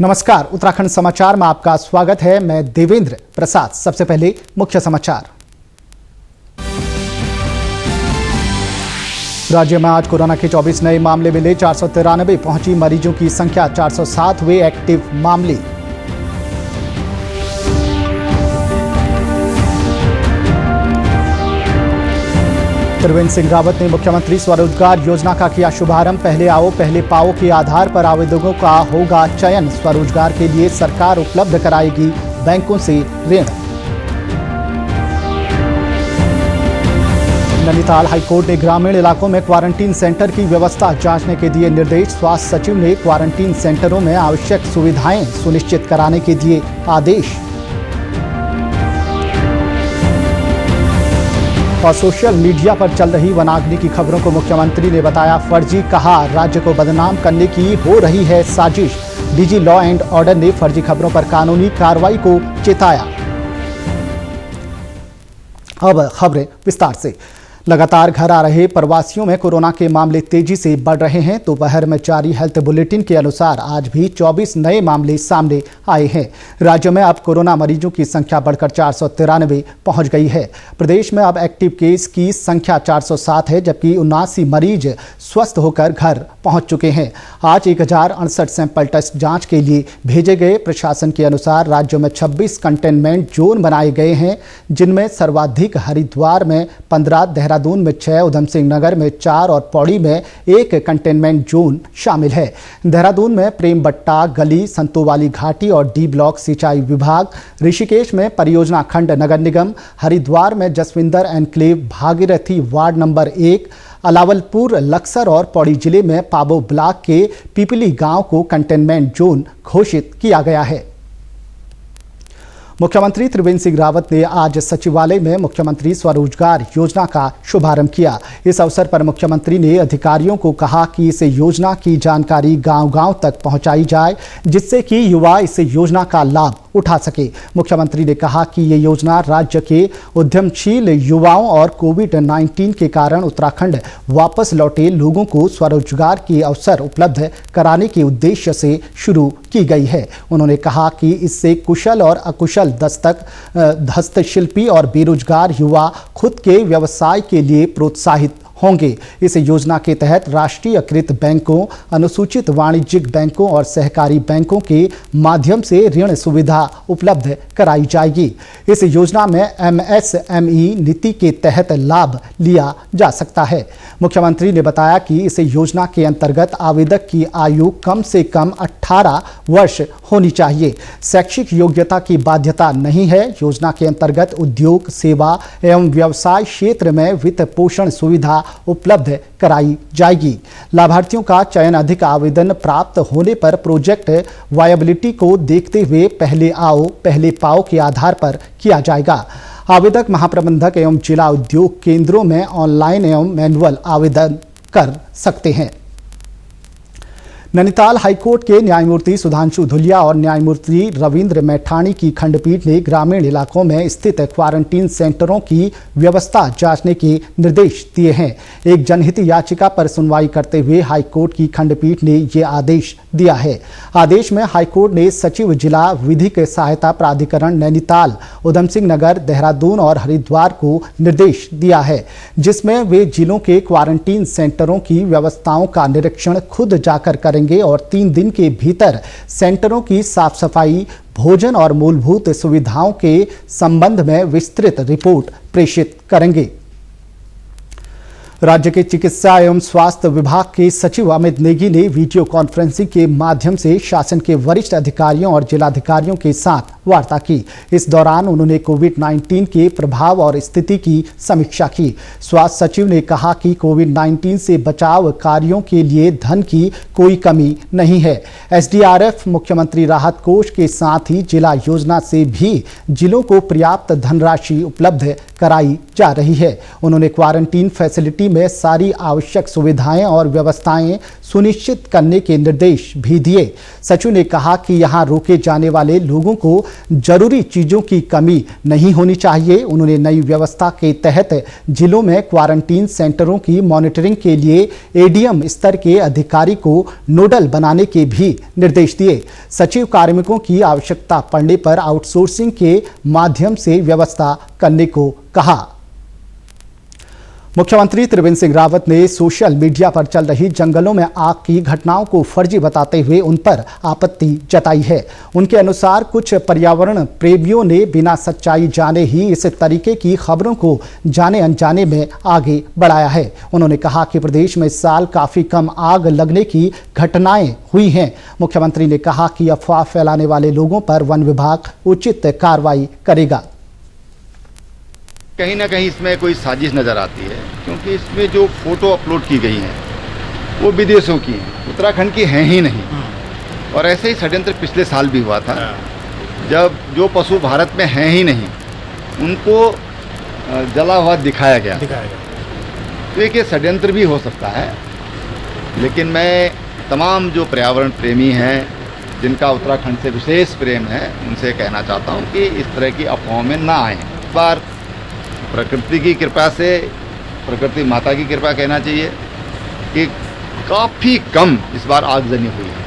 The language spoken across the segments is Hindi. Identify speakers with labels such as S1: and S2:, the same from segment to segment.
S1: नमस्कार, उत्तराखंड समाचार में आपका स्वागत है। मैं देवेंद्र प्रसाद। सबसे पहले मुख्य समाचार। राज्य में आज कोरोना के 24 नए मामले मिले। 493 पहुंची मरीजों की संख्या। 407 हुए एक्टिव मामले। त्रिवेंद्र सिंह रावत ने मुख्यमंत्री स्वरोजगार योजना का किया शुभारंभ। पहले आओ पहले पाओ के आधार पर आवेदकों का होगा चयन। स्वरोजगार के लिए सरकार उपलब्ध कराएगी बैंकों से ऋण। नैनीताल हाईकोर्ट ने ग्रामीण इलाकों में क्वारंटीन सेंटर की व्यवस्था जांचने के दिए निर्देश। स्वास्थ्य सचिव ने क्वारंटीन सेंटरों में आवश्यक सुविधाएं सुनिश्चित कराने के दिए आदेश। और सोशल मीडिया पर चल रही वनाग्नि की खबरों को मुख्यमंत्री ने बताया फर्जी। कहा, राज्य को बदनाम करने की हो रही है साजिश। डीजी लॉ एंड ऑर्डर ने फर्जी खबरों पर कानूनी कार्रवाई को चेताया। अब खबरें विस्तार से। लगातार घर आ रहे प्रवासियों में कोरोना के मामले तेजी से बढ़ रहे हैं। दोपहर में जारी हेल्थ बुलेटिन के अनुसार आज भी 24 नए मामले सामने आए हैं। राज्य में अब कोरोना मरीजों की संख्या बढ़कर 493 पहुंच गई है। प्रदेश में अब एक्टिव केस की संख्या 407 है, जबकि 79 मरीज स्वस्थ होकर घर पहुंच चुके हैं। आज 1068 सैंपल टेस्ट जांच के लिए भेजे गए। प्रशासन के अनुसार राज्य में 26 कंटेनमेंट जोन बनाए गए हैं, जिनमें सर्वाधिक हरिद्वार में 15, देहरादून में 6, उधम सिंह नगर में 4 और पौड़ी में 1 कंटेनमेंट जोन शामिल है। देहरादून में प्रेम बट्टा गली, संतोवाली घाटी और डी ब्लॉक सिंचाई विभाग, ऋषिकेश में परियोजना खंड नगर निगम, हरिद्वार में Jasvinder enclave Bhagirathi ward number 1, Alawalpur Laksar और पौड़ी जिले में पाबो ब्लॉक के पिपली गांव को कंटेनमेंट जोन घोषित किया गया है। मुख्यमंत्री त्रिवेंद्र सिंह रावत ने आज सचिवालय में मुख्यमंत्री स्वरोजगार योजना का शुभारंभ किया। इस अवसर पर मुख्यमंत्री ने अधिकारियों को कहा कि इस योजना की जानकारी गांव-गांव तक पहुंचाई जाए, जिससे कि युवा इस योजना का लाभ उठा सके। मुख्यमंत्री ने कहा कि ये योजना राज्य के उद्यमशील युवाओं और कोविड-19 के कारण उत्तराखंड वापस लौटे लोगों को स्वरोजगार के अवसर उपलब्ध कराने के उद्देश्य से शुरू की गई है। उन्होंने कहा कि इससे कुशल और अकुशल हस्तशिल्पी और बेरोजगार युवा खुद के व्यवसाय के लिए प्रोत्साहित होंगे। इस योजना के तहत राष्ट्रीयकृत बैंकों, अनुसूचित वाणिज्यिक बैंकों और सहकारी बैंकों के माध्यम से ऋण सुविधा उपलब्ध कराई जाएगी। इस योजना में एमएसएमई नीति के तहत लाभ लिया जा सकता है। मुख्यमंत्री ने बताया कि इस योजना के अंतर्गत आवेदक की आयु कम से कम 18 वर्ष होनी चाहिए। शैक्षिक योग्यता की बाध्यता नहीं है। योजना के अंतर्गत उद्योग, सेवा एवं व्यवसाय क्षेत्र में वित्त पोषण सुविधा उपलब्ध कराई जाएगी। लाभार्थियों का चयन अधिक आवेदन प्राप्त होने पर प्रोजेक्ट वायबिलिटी को देखते हुए पहले आओ पहले पाओ के आधार पर किया जाएगा। आवेदक महाप्रबंधक एवं जिला उद्योग केंद्रों में ऑनलाइन एवं मैनुअल आवेदन कर सकते हैं। नैनीताल हाईकोर्ट के न्यायमूर्ति सुधांशु धुलिया और न्यायमूर्ति रविंद्र मैठाणी की खंडपीठ ने ग्रामीण इलाकों में स्थित क्वारंटीन सेंटरों की व्यवस्था जांचने के निर्देश दिए हैं। एक जनहित याचिका पर सुनवाई करते हुए हाईकोर्ट की खंडपीठ ने ये आदेश दिया है। आदेश में हाईकोर्ट ने सचिव जिला विधिक सहायता प्राधिकरण नैनीताल, उधम सिंह नगर, देहरादून और हरिद्वार को निर्देश दिया है, जिसमें वे जिलों के क्वारंटीन सेंटरों की व्यवस्थाओं का निरीक्षण खुद जाकर करेंगे और 3 दिन के भीतर सेंटरों की साफ सफाई, भोजन और मूलभूत सुविधाओं के संबंध में विस्तृत रिपोर्ट प्रेषित करेंगे। राज्य के चिकित्सा एवं स्वास्थ्य विभाग के सचिव अमित नेगी ने वीडियो कॉन्फ्रेंसिंग के माध्यम से शासन के वरिष्ठ अधिकारियों और जिलाधिकारियों के साथ वार्ता की। इस दौरान उन्होंने कोविड-19 के प्रभाव और स्थिति की समीक्षा की। स्वास्थ्य सचिव ने कहा कि कोविड-19 से बचाव कार्यों के लिए धन की कोई कमी नहीं है। एसडीआरएफ, मुख्यमंत्री राहत कोष के साथ ही जिला योजना से भी जिलों को पर्याप्त धनराशि उपलब्ध कराई जा रही है। उन्होंने क्वारंटीन फैसिलिटी में सारी आवश्यक सुविधाएं और व्यवस्थाएं सुनिश्चित करने के निर्देश भी दिए। सचिव ने कहा कि यहां रोके जाने वाले लोगों को जरूरी चीजों की कमी नहीं होनी चाहिए। उन्होंने नई व्यवस्था के तहत जिलों में क्वारंटीन सेंटरों की मॉनिटरिंग के लिए एडीएम स्तर के अधिकारी को नोडल बनाने के भी निर्देश दिए। सचिव कार्मिकों की आवश्यकता पड़ने पर आउटसोर्सिंग के माध्यम से व्यवस्था करने को कहा। मुख्यमंत्री त्रिवेंद्र सिंह रावत ने सोशल मीडिया पर चल रही जंगलों में आग की घटनाओं को फर्जी बताते हुए उन पर आपत्ति जताई है। उनके अनुसार कुछ पर्यावरण प्रेमियों ने बिना सच्चाई जाने ही इस तरीके की खबरों को जाने अनजाने में आगे बढ़ाया है। उन्होंने कहा कि प्रदेश में इस साल काफी कम आग लगने की घटनाएं हुई हैं। मुख्यमंत्री ने कहा कि अफवाह फैलाने वाले लोगों पर वन विभाग उचित कार्रवाई करेगा।
S2: कहीं ना कहीं इसमें कोई साजिश नज़र आती है, क्योंकि इसमें जो फोटो अपलोड की गई हैं वो विदेशों की हैं, उत्तराखंड की हैं ही नहीं। और ऐसे ही षड्यंत्र पिछले साल भी हुआ था, जब जो पशु भारत में हैं ही नहीं उनको जला हुआ दिखाया गया। तो एक ये षड्यंत्र भी हो सकता है, लेकिन मैं तमाम जो पर्यावरण प्रेमी हैं जिनका उत्तराखंड से विशेष प्रेम है उनसे कहना चाहता हूँ कि इस तरह की अफवाहों में ना आएँ। इस बार प्रकृति की कृपा से, प्रकृति माता की कृपा कहना चाहिए कि काफ़ी कम इस बार आगजनी हुई है।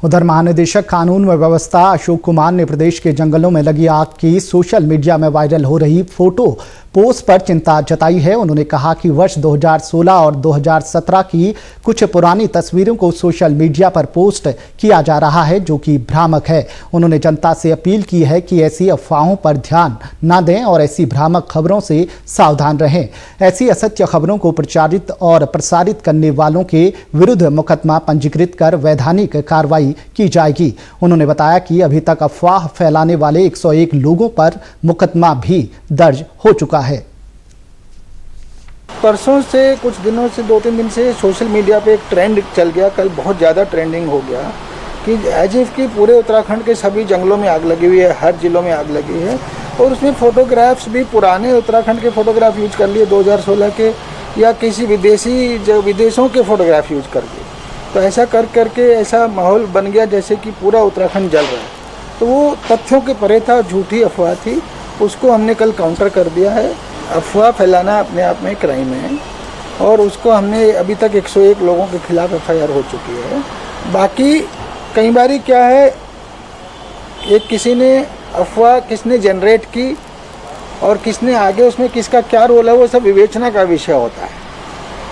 S1: उधर महानिदेशक कानून व व्यवस्था अशोक कुमार ने प्रदेश के जंगलों में लगी आग की सोशल मीडिया में वायरल हो रही फोटो पोस्ट पर चिंता जताई है। उन्होंने कहा कि वर्ष 2016 और 2017 की कुछ पुरानी तस्वीरों को सोशल मीडिया पर पोस्ट किया जा रहा है, जो कि भ्रामक है। उन्होंने जनता से अपील की है कि ऐसी अफवाहों पर ध्यान न दें और ऐसी भ्रामक खबरों से सावधान रहें। ऐसी असत्य खबरों को प्रचारित और प्रसारित करने वालों के विरुद्ध मुकदमा पंजीकृत कर वैधानिक कार्रवाई की जाएगी। उन्होंने बताया कि अभी तक अफवाह फैलाने वाले 101 लोगों पर मुकदमा भी दर्ज हो चुका है।
S3: परसों से, कुछ दिनों से, 2-3 दिन से सोशल मीडिया पे एक ट्रेंड चल गया, कल बहुत ज़्यादा ट्रेंडिंग हो गया कि एज इफ कि पूरे उत्तराखंड के सभी जंगलों में आग लगी हुई है, हर जिलों में आग लगी है। और उसमें फोटोग्राफ्स भी पुराने उत्तराखंड के फोटोग्राफ यूज कर लिए 2016 के, या किसी विदेशों के फोटोग्राफ यूज कर लिए। तो ऐसा कर करके ऐसा माहौल बन गया जैसे कि पूरा उत्तराखंड जल रहा है। तो वो तथ्यों के परे था, झूठी अफवाह थी, उसको हमने कल काउंटर कर दिया है। अफवाह फैलाना अपने आप में क्राइम है और उसको हमने अभी तक 101 लोगों के खिलाफ एफआईआर हो चुकी है। बाकी कई बारी क्या है, एक किसी ने अफवाह किसने जनरेट की और किसने आगे उसमें किसका क्या रोल है, वो सब विवेचना का विषय होता है।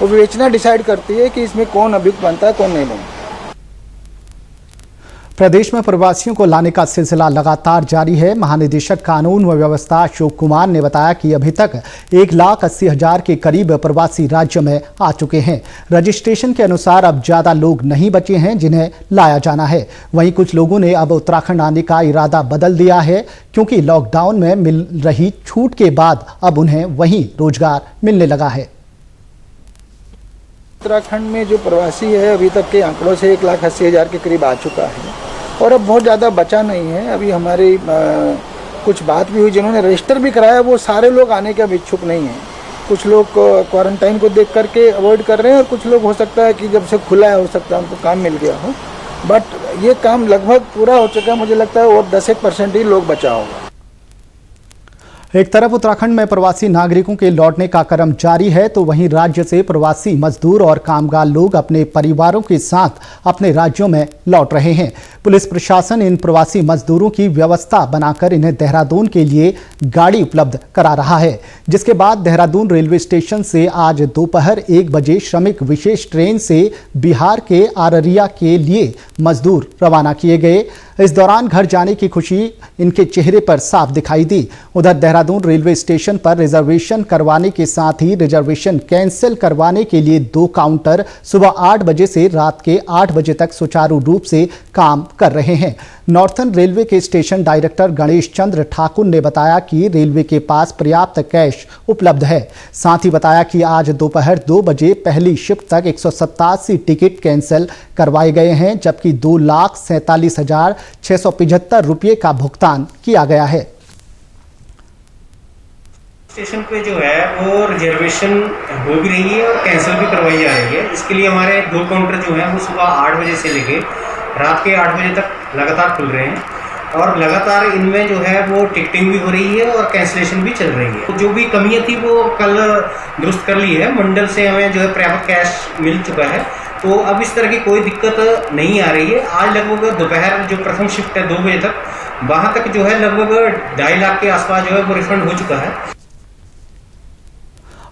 S3: वो विवेचना डिसाइड करती है कि इसमें कौन अभियुक्त बनता है, कौन नहीं बनता।
S1: प्रदेश में प्रवासियों को लाने का सिलसिला लगातार जारी है। महानिदेशक कानून व व्यवस्था अशोक कुमार ने बताया कि अभी तक 1,80,000 के करीब प्रवासी राज्य में आ चुके हैं। रजिस्ट्रेशन के अनुसार अब ज्यादा लोग नहीं बचे हैं जिन्हें लाया जाना है। वहीं कुछ लोगों ने अब उत्तराखंड आने का इरादा बदल दिया है, क्योंकि लॉकडाउन में मिल रही छूट के बाद अब उन्हें वहीं रोजगार मिलने लगा है।
S3: उत्तराखंड में जो प्रवासी है अभी तक के आंकड़ों से 1,80,000 के करीब आ चुका है और अब बहुत ज़्यादा बचा नहीं है। अभी हमारी कुछ बात भी हुई, जिन्होंने रजिस्टर भी कराया वो सारे लोग आने के अब इच्छुक नहीं हैं। कुछ लोग क्वारंटाइन को देख करके अवॉइड कर रहे हैं और कुछ लोग हो सकता है कि जब से खुला है हो सकता है उनको काम मिल गया हो, बट ये काम लगभग पूरा हो चुका है। मुझे लगता है और 10% ही लोग बचा होगा।
S1: एक तरफ उत्तराखंड में प्रवासी नागरिकों के लौटने का क्रम जारी है, तो वहीं राज्य से प्रवासी मजदूर और कामगार लोग अपने परिवारों के साथ अपने राज्यों में लौट रहे हैं। पुलिस प्रशासन इन प्रवासी मजदूरों की व्यवस्था बनाकर इन्हें देहरादून के लिए गाड़ी उपलब्ध करा रहा है, जिसके बाद देहरादून रेलवे स्टेशन से आज दोपहर 1 बजे श्रमिक विशेष ट्रेन से बिहार के अररिया के लिए मजदूर रवाना किए गए। इस दौरान घर जाने की खुशी इनके चेहरे पर साफ दिखाई दी। उधर देहरादून रेलवे स्टेशन पर रिजर्वेशन करवाने के साथ ही रिजर्वेशन कैंसिल करवाने के लिए 2 काउंटर सुबह 8 बजे से रात के 8 बजे तक सुचारू रूप से काम कर रहे हैं। नॉर्थर्न रेलवे के स्टेशन डायरेक्टर गणेश चंद्र ठाकुर ने बताया कि रेलवे के पास पर्याप्त कैश उपलब्ध है। साथ ही बताया कि आज दोपहर 2 बजे पहली शिफ्ट तक 187 टिकट कैंसिल करवाए गए हैं, जबकि 2,47,675 रुपये का भुगतान किया गया है।
S4: स्टेशन पे जो है वो रिजर्वेशन हो भी रही है और कैंसिल भी करवाई जा रही है। इसके लिए हमारे 2 काउंटर जो हैं वो सुबह 8 बजे से लेके रात के 8 बजे तक लगातार खुल रहे हैं और लगातार इनमें जो है वो टिकटिंग भी हो रही है और कैंसिलेशन भी चल रही है। जो भी कमियां थी वो कल दुरुस्त कर ली है। मंडल से हमें जो है पर्याप्त कैश मिल चुका है, तो अब इस तरह की कोई दिक्कत नहीं आ रही है। आज लगभग दोपहर जो प्रथम शिफ्ट है 2 बजे तक, वहाँ तक जो है लगभग 2.5 लाख के आसपास जो है वो रिफंड हो चुका है।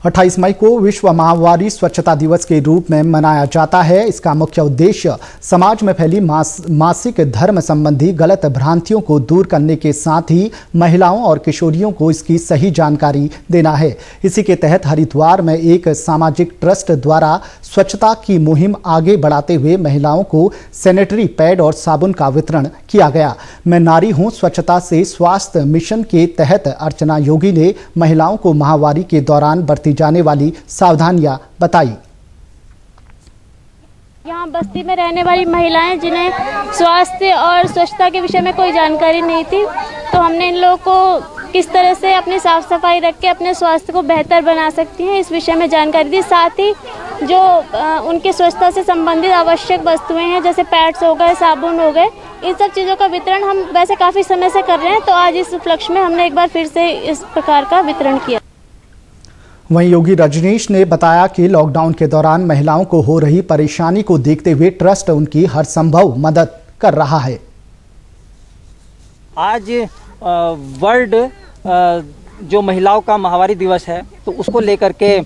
S1: 28 मई को विश्व माहवारी स्वच्छता दिवस के रूप में मनाया जाता है। इसका मुख्य उद्देश्य समाज में फैली मासिक धर्म संबंधी गलत भ्रांतियों को दूर करने के साथ ही महिलाओं और किशोरियों को इसकी सही जानकारी देना है। इसी के तहत हरिद्वार में एक सामाजिक ट्रस्ट द्वारा स्वच्छता की मुहिम आगे बढ़ाते हुए महिलाओं को सैनिटरी पैड और साबुन का वितरण किया गया। मैं नारी हूं स्वच्छता से स्वास्थ्य मिशन के तहत अर्चना योगी ने महिलाओं को माहवारी के दौरान बरती जाने वाली सावधानियां बताई।
S5: यहाँ बस्ती में रहने वाली महिलाएं जिन्हें स्वास्थ्य और स्वच्छता के विषय में कोई जानकारी नहीं थी, तो हमने इन लोगों को किस तरह से अपनी साफ सफाई रख के अपने स्वास्थ्य को बेहतर बना सकती हैं इस विषय में जानकारी दी। साथ ही जो उनके स्वच्छता से संबंधित आवश्यक वस्तुएं हैं जैसे पैड्स हो गए, साबुन हो गए, इन सब चीज़ों का वितरण हम वैसे काफ़ी समय से कर रहे हैं, तो आज इस उपलक्ष्य में हमने एक बार फिर से इस प्रकार का वितरण किया।
S1: वहीं योगी रजनीश ने बताया कि लॉकडाउन के दौरान महिलाओं को हो रही परेशानी को देखते हुए ट्रस्ट उनकी हर संभव मदद कर रहा है।
S6: आज वर्ल्ड जो महिलाओं का माहवारी दिवस है, तो उसको लेकर के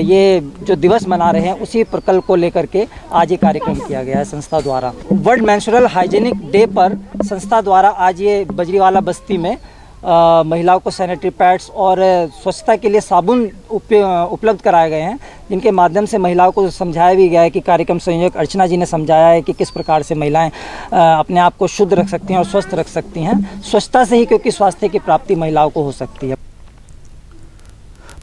S6: ये जो दिवस मना रहे हैं उसी प्रकल्प को लेकर के आज ये कार्यक्रम किया गया है संस्था द्वारा। वर्ल्ड मेंस्ट्रुअल हाइजीनिक डे पर संस्था द्वारा आज ये बजरीवाला बस्ती में महिलाओं को सैनिटरी पैड्स और स्वच्छता के लिए साबुन उपलब्ध कराए गए हैं, जिनके माध्यम से महिलाओं को समझाया भी गया है कि कार्यक्रम संयोजक अर्चना जी ने समझाया है कि किस प्रकार से महिलाएं अपने आप को शुद्ध रख सकती हैं और स्वस्थ रख सकती हैं। स्वच्छता से ही क्योंकि स्वास्थ्य की प्राप्ति महिलाओं को हो सकती है।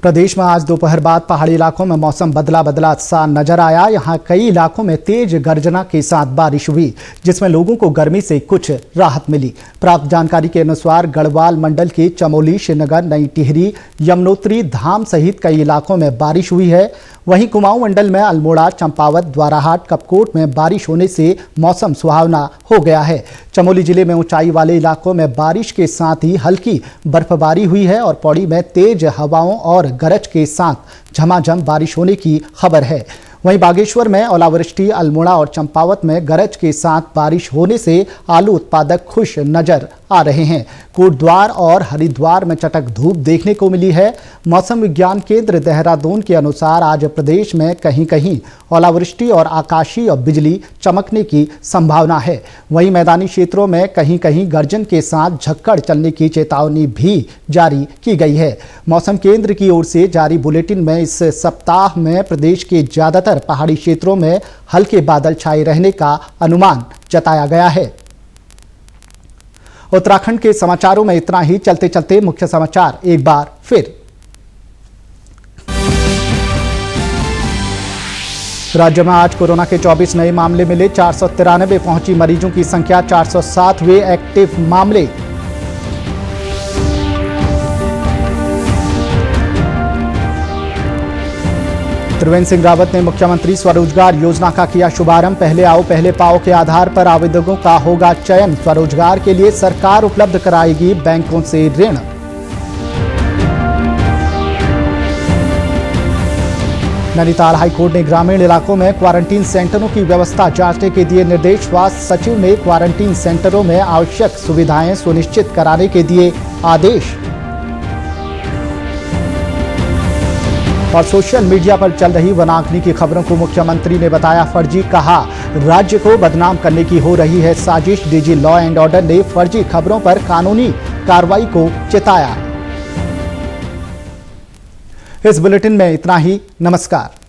S1: प्रदेश में आज दोपहर बाद पहाड़ी इलाकों में मौसम बदला सा नजर आया। यहां कई इलाकों में तेज गर्जना के साथ बारिश हुई, जिसमें लोगों को गर्मी से कुछ राहत मिली। प्राप्त जानकारी के अनुसार गढ़वाल मंडल के चमोली, श्रीनगर, नई टिहरी, यमुनोत्री धाम सहित कई इलाकों में बारिश हुई है। वहीं कुमाऊं मंडल में अल्मोड़ा, चंपावत, द्वाराहाट, कपकोट में बारिश होने से मौसम सुहावना हो गया है। चमोली जिले में ऊंचाई वाले इलाकों में बारिश के साथ ही हल्की बर्फबारी हुई है और पौड़ी में तेज हवाओं और गरज के साथ झमाझम बारिश होने की खबर है। वहीं बागेश्वर में ओलावृष्टि, अल्मोड़ा और चंपावत में गरज के साथ बारिश होने से आलू उत्पादक खुश नजर आ रहे हैं। कोटद्वार और हरिद्वार में चटक धूप देखने को मिली है। मौसम विज्ञान केंद्र देहरादून के अनुसार आज प्रदेश में कहीं कहीं ओलावृष्टि और आकाशीय बिजली चमकने की संभावना है। वहीं मैदानी क्षेत्रों में कहीं कहीं गर्जन के साथ झक्कड़ चलने की चेतावनी भी जारी की गई है। मौसम केंद्र की ओर से जारी बुलेटिन में इस सप्ताह में प्रदेश के ज्यादातर पहाड़ी क्षेत्रों में हल्के बादल छाए रहने का अनुमान जताया गया है। उत्तराखंड के समाचारों में इतना ही। चलते चलते मुख्य समाचार एक बार फिर। राज्य में आज कोरोना के 24 नए मामले मिले। 493 पहुंची मरीजों की संख्या। 407 हुए एक्टिव मामले। त्रिवेंद्र सिंह रावत ने मुख्यमंत्री स्वरोजगार योजना का किया शुभारंभ। पहले आओ पहले पाओ के आधार पर आवेदकों का होगा चयन। स्वरोजगार के लिए सरकार उपलब्ध कराएगी बैंकों से ऋण। नैनीताल हाईकोर्ट ने ग्रामीण इलाकों में क्वारंटीन सेंटरों की व्यवस्था जांचने के दिए निर्देश। स्वास्थ्य सचिव ने क्वारंटीन सेंटरों में आवश्यक सुविधाएं सुनिश्चित कराने के दिए आदेश। और सोशल मीडिया पर चल रही वनाग्नि की खबरों को मुख्यमंत्री ने बताया फर्जी। कहा राज्य को बदनाम करने की हो रही है साजिश। डीजी लॉ एंड ऑर्डर ने फर्जी खबरों पर कानूनी कार्रवाई को चेताया। इस बुलेटिन में इतना ही। नमस्कार।